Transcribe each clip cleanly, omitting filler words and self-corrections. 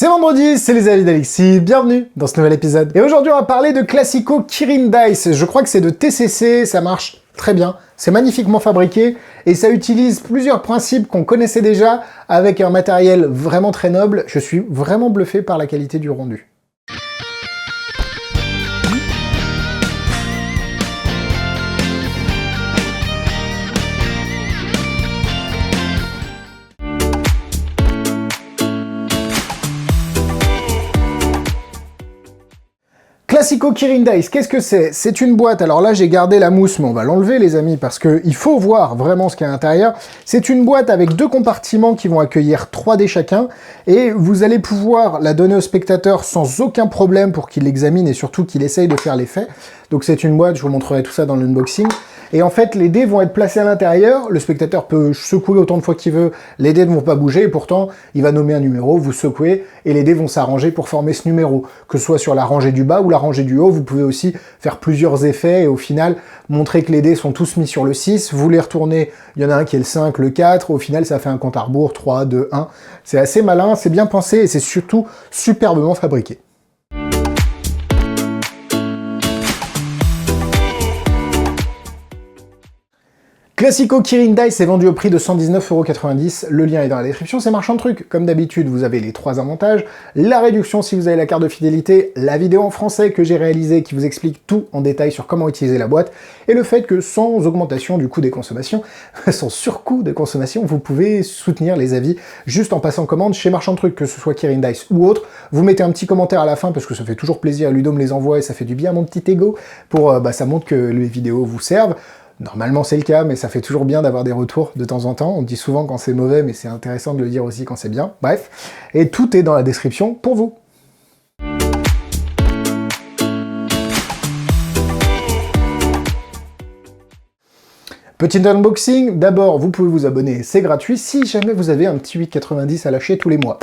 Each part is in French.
C'est vendredi, c'est les avis d'Alexis, bienvenue dans ce nouvel épisode. Et aujourd'hui on va parler de Classico Kirin Dice, je crois que c'est de TCC, ça marche très bien, c'est magnifiquement fabriqué, et ça utilise plusieurs principes qu'on connaissait déjà, avec un matériel vraiment très noble. Je suis vraiment bluffé par la qualité du rendu. Classico Kirin Dice, qu'est-ce que c'est? C'est une boîte, alors là j'ai gardé la mousse, mais on va l'enlever les amis, parce qu'il faut voir vraiment ce qu'il y a à l'intérieur. C'est une boîte avec deux compartiments qui vont accueillir 3 dés chacun, et vous allez pouvoir la donner au spectateur sans aucun problème pour qu'il l'examine et surtout qu'il essaye de faire l'effet. Donc c'est une boîte, je vous montrerai tout ça dans l'unboxing. Et en fait, les dés vont être placés à l'intérieur, le spectateur peut secouer autant de fois qu'il veut, les dés ne vont pas bouger, et pourtant, il va nommer un numéro, vous secouez, et les dés vont s'arranger pour former ce numéro. Que ce soit sur la rangée du bas ou la rangée du haut, vous pouvez aussi faire plusieurs effets, et au final, montrer que les dés sont tous mis sur le 6, vous les retournez, il y en a un qui est le 5, le 4, au final, ça fait un compte à rebours, 3, 2, 1. C'est assez malin, c'est bien pensé, et c'est surtout superbement fabriqué. Classico Kirin Dice est vendu au prix de 119,90 €, le lien est dans la description, c'est marchand de trucs. Comme d'habitude, vous avez les 3 avantages, la réduction si vous avez la carte de fidélité, la vidéo en français que j'ai réalisée qui vous explique tout en détail sur comment utiliser la boîte, et le fait que sans augmentation du coût des consommations, sans surcoût des consommations, vous pouvez soutenir les avis juste en passant commande chez marchand de trucs, que ce soit Kirin Dice ou autre. Vous mettez un petit commentaire à la fin parce que ça fait toujours plaisir, Ludo me les envoie et ça fait du bien à mon petit ego, pour ça montre que les vidéos vous servent. Normalement c'est le cas, mais ça fait toujours bien d'avoir des retours de temps en temps. On dit souvent quand c'est mauvais, mais c'est intéressant de le dire aussi quand c'est bien. Bref, et tout est dans la description pour vous. Petit unboxing, d'abord vous pouvez vous abonner, c'est gratuit, si jamais vous avez un petit 8,90 à lâcher tous les mois.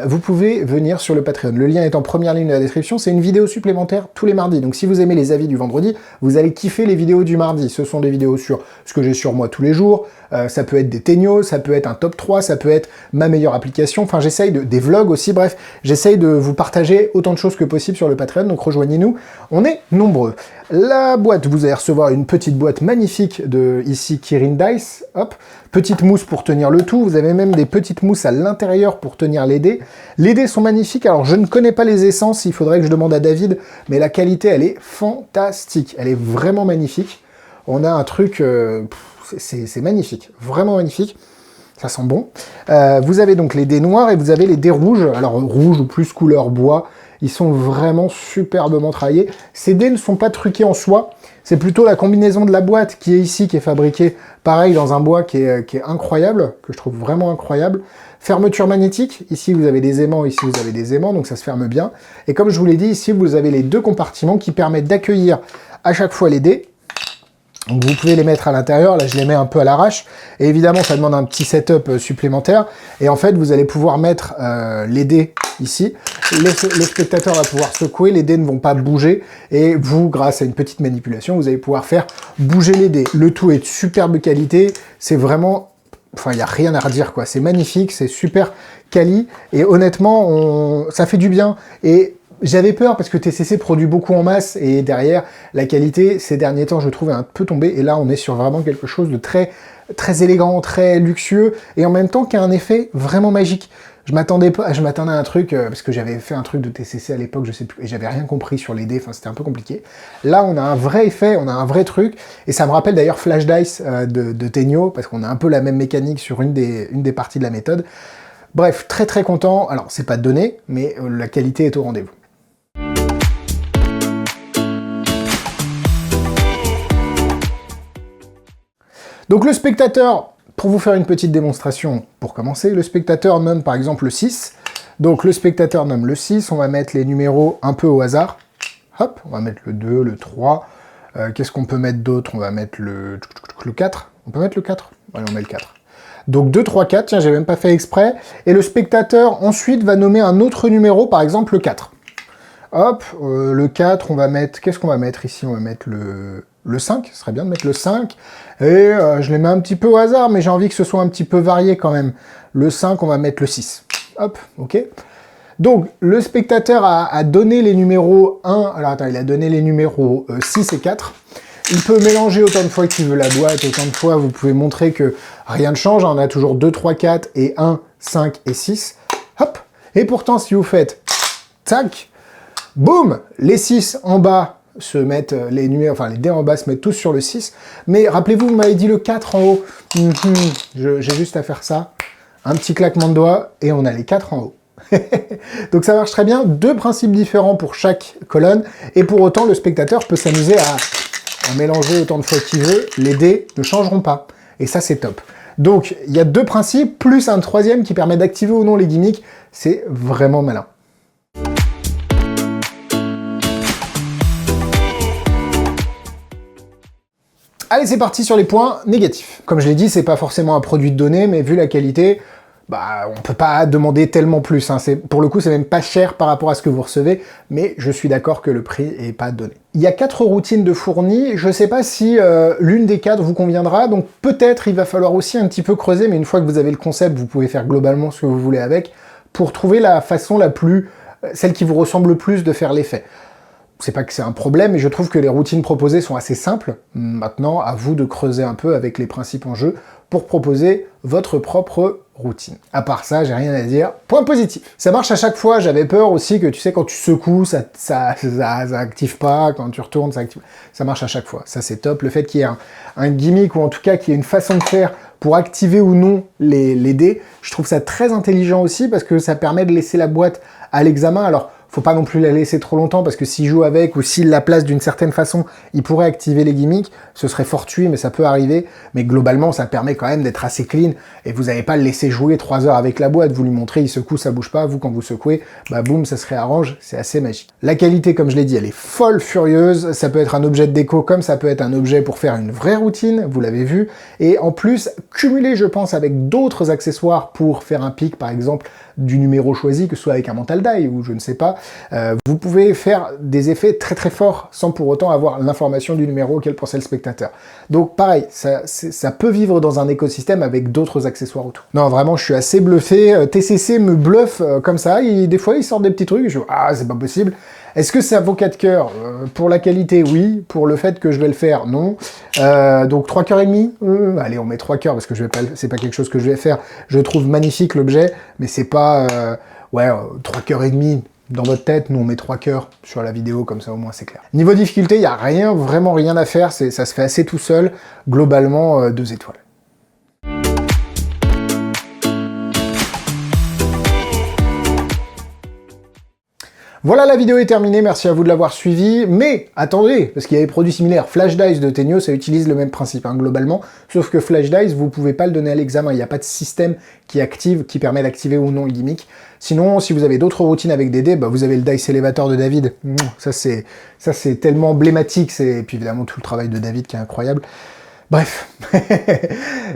Vous pouvez venir sur le Patreon, le lien est en première ligne de la description, c'est une vidéo supplémentaire tous les mardis, donc si vous aimez les avis du vendredi, vous allez kiffer les vidéos du mardi. Ce sont des vidéos sur ce que j'ai sur moi tous les jours, ça peut être des ténios, ça peut être un top 3, ça peut être ma meilleure application, enfin j'essaye des vlogs aussi, bref, j'essaye de vous partager autant de choses que possible sur le Patreon, donc rejoignez-nous, on est nombreux. La boîte, vous allez recevoir une petite boîte magnifique de ici Kirin Dice, hop, petite mousse pour tenir le tout, vous avez même des petites mousses à l'intérieur pour tenir les dés. Les dés sont magnifiques, alors je ne connais pas les essences, il faudrait que je demande à David, mais la qualité elle est fantastique, elle est vraiment magnifique. On a un truc, c'est magnifique, vraiment magnifique. Ça sent bon. Vous avez donc les dés noirs et vous avez les dés rouges. Alors rouge ou plus couleur bois. Ils sont vraiment superbement travaillés. Ces dés ne sont pas truqués en soie. C'est plutôt la combinaison de la boîte qui est ici, qui est fabriquée pareil dans un bois qui est incroyable, que je trouve vraiment incroyable. Fermeture magnétique. Ici vous avez des aimants, ici vous avez des aimants, donc ça se ferme bien. Et comme je vous l'ai dit, ici vous avez les deux compartiments qui permettent d'accueillir à chaque fois les dés. Donc vous pouvez les mettre à l'intérieur, là je les mets un peu à l'arrache, et évidemment ça demande un petit setup supplémentaire, et en fait vous allez pouvoir mettre les dés ici, le spectateur va pouvoir secouer, les dés ne vont pas bouger, et vous, grâce à une petite manipulation, vous allez pouvoir faire bouger les dés. Le tout est de superbe qualité, c'est vraiment... Enfin, il n'y a rien à redire, quoi. C'est magnifique, c'est super quali, et honnêtement, ça fait du bien, et... J'avais peur parce que TCC produit beaucoup en masse et derrière, la qualité, ces derniers temps, je trouve, est un peu tombée. Et là, on est sur vraiment quelque chose de très, très élégant, très luxueux et en même temps qui a un effet vraiment magique. Je m'attendais à un truc, parce que j'avais fait un truc de TCC à l'époque, je sais plus, et j'avais rien compris sur les dés, enfin c'était un peu compliqué. Là, on a un vrai effet, on a un vrai truc, et ça me rappelle d'ailleurs Flash Dice de Tenyo, parce qu'on a un peu la même mécanique sur une des parties de la méthode. Bref, très très content. Alors, c'est pas donné, mais la qualité est au rendez-vous. Donc le spectateur, pour vous faire une petite démonstration, pour commencer, le spectateur nomme par exemple le 6. Donc le spectateur nomme le 6, on va mettre les numéros un peu au hasard. Hop, on va mettre le 2, le 3. Qu'est-ce qu'on peut mettre d'autre? On va mettre le 4. On peut mettre le 4? Allez, on met le 4. Donc 2, 3, 4, tiens, j'ai même pas fait exprès. Et le spectateur ensuite va nommer un autre numéro, par exemple le 4. Hop, le 4, on va mettre... Qu'est-ce qu'on va mettre ici? On va mettre le 5, ce serait bien de mettre le 5. Et je les mets un petit peu au hasard, mais j'ai envie que ce soit un petit peu varié quand même. Le 5, on va mettre le 6. Hop, ok. Donc, le spectateur a donné les numéros 1, alors attends, il a donné les numéros 6 et 4. Il peut mélanger autant de fois qu'il veut la boîte, autant de fois vous pouvez montrer que rien ne change, on a toujours 2, 3, 4 et 1, 5 et 6. Hop. Et pourtant, si vous faites tac, boum, les 6 en bas se mettent, les numéros, enfin les dés en bas se mettent tous sur le 6. Mais rappelez-vous, vous m'avez dit le 4 en haut. J'ai juste à faire ça. Un petit claquement de doigts et on a les 4 en haut. Donc ça marche très bien. 2 principes différents pour chaque colonne. Et pour autant, le spectateur peut s'amuser à mélanger autant de fois qu'il veut, les dés ne changeront pas. Et ça, c'est top. Donc, il y a 2 principes, plus un troisième qui permet d'activer ou non les gimmicks. C'est vraiment malin. Allez, c'est parti sur les points négatifs. Comme je l'ai dit, c'est pas forcément un produit de données, mais vu la qualité, bah, on peut pas demander tellement plus. Hein. Pour le coup, c'est même pas cher par rapport à ce que vous recevez, mais je suis d'accord que le prix est pas donné. Il y a 4 routines de fournies. Je sais pas si l'une des 4 vous conviendra, donc peut-être il va falloir aussi un petit peu creuser, mais une fois que vous avez le concept, vous pouvez faire globalement ce que vous voulez avec, pour trouver la façon la plus, celle qui vous ressemble le plus de faire l'effet. C'est pas que c'est un problème, mais je trouve que les routines proposées sont assez simples. Maintenant, à vous de creuser un peu avec les principes en jeu pour proposer votre propre routine. À part ça, j'ai rien à dire. Point positif. Ça marche à chaque fois. J'avais peur aussi que, tu sais, quand tu secoues, ça active pas. Quand tu retournes, ça active. Ça marche à chaque fois. Ça, c'est top. Le fait qu'il y ait un gimmick, ou en tout cas qu'il y ait une façon de faire pour activer ou non les dés, je trouve ça très intelligent aussi parce que ça permet de laisser la boîte à l'examen. Alors, faut pas non plus la laisser trop longtemps parce que s'il joue avec ou s'il la place d'une certaine façon, il pourrait activer les gimmicks. Ce serait fortuit, mais ça peut arriver. Mais globalement, ça permet quand même d'être assez clean et vous n'allez pas le laisser jouer 3 heures avec la boîte. Vous lui montrez, il secoue, ça bouge pas. Vous, quand vous secouez, bah boum, ça se réarrange. C'est assez magique. La qualité, comme je l'ai dit, elle est folle furieuse. Ça peut être un objet de déco comme ça peut être un objet pour faire une vraie routine. Vous l'avez vu. Et en plus, cumulé, je pense, avec d'autres accessoires pour faire un pic, par exemple, du numéro choisi, que ce soit avec un mental die ou je ne sais pas, vous pouvez faire des effets très très forts sans pour autant avoir l'information du numéro auquel pensait le spectateur. Donc pareil, ça peut vivre dans un écosystème avec d'autres accessoires autour. Non, vraiment, je suis assez bluffé. TCC me bluffe comme ça. Des fois, ils sortent des petits trucs. Je dis, ah, c'est pas possible. Est-ce que ça vaut 4 cœurs? Pour la qualité, oui. Pour le fait que je vais le faire, non. Donc 3 cœurs et demi. Allez, on met 3 cœurs parce que c'est pas quelque chose que je vais faire. Je trouve magnifique l'objet, mais c'est pas... 3 cœurs et demi. Dans votre tête, nous on met 3 cœurs sur la vidéo, comme ça au moins c'est clair. Niveau difficulté, il n'y a vraiment rien à faire. Ça se fait assez tout seul. Globalement, 2 étoiles. Voilà, la vidéo est terminée, merci à vous de l'avoir suivi, mais attendez, parce qu'il y a des produits similaires, Flash Dice de Tenyo, ça utilise le même principe, hein, globalement, sauf que Flash Dice, vous pouvez pas le donner à l'examen, il n'y a pas de système qui permet d'activer ou non le gimmick. Sinon, si vous avez d'autres routines avec des dés, bah, vous avez le Dice Elevator de David, ça c'est tellement emblématique, et puis évidemment tout le travail de David qui est incroyable. Bref,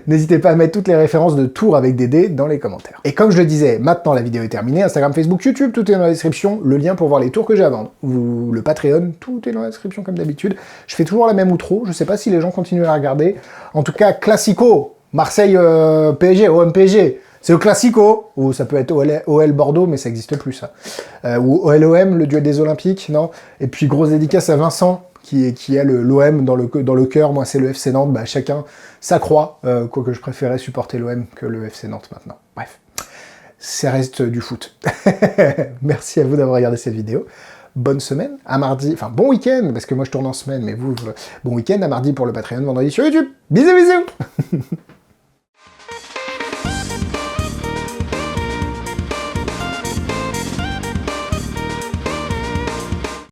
n'hésitez pas à mettre toutes les références de tours avec des dés dans les commentaires. Et comme je le disais, maintenant la vidéo est terminée, Instagram, Facebook, YouTube, tout est dans la description, le lien pour voir les tours que j'ai à vendre, ou le Patreon, tout est dans la description comme d'habitude. Je fais toujours la même outro, je sais pas si les gens continuent à regarder. En tout cas, Classico, Marseille PSG, OM PSG, c'est le Classico, ou ça peut être OL Bordeaux, mais ça n'existe plus ça. Ou OL-OM, le duel des Olympiques, non. Et puis grosse dédicace à Vincent, qui a l'OM dans le cœur, moi c'est le FC Nantes, bah, chacun sa croix, quoique je préférais supporter l'OM que le FC Nantes maintenant. Bref, ça reste du foot. Merci à vous d'avoir regardé cette vidéo. Bonne semaine, à mardi, enfin bon week-end, parce que moi je tourne en semaine, mais vous, bon week-end, à mardi pour le Patreon, vendredi sur YouTube. Bisous bisous.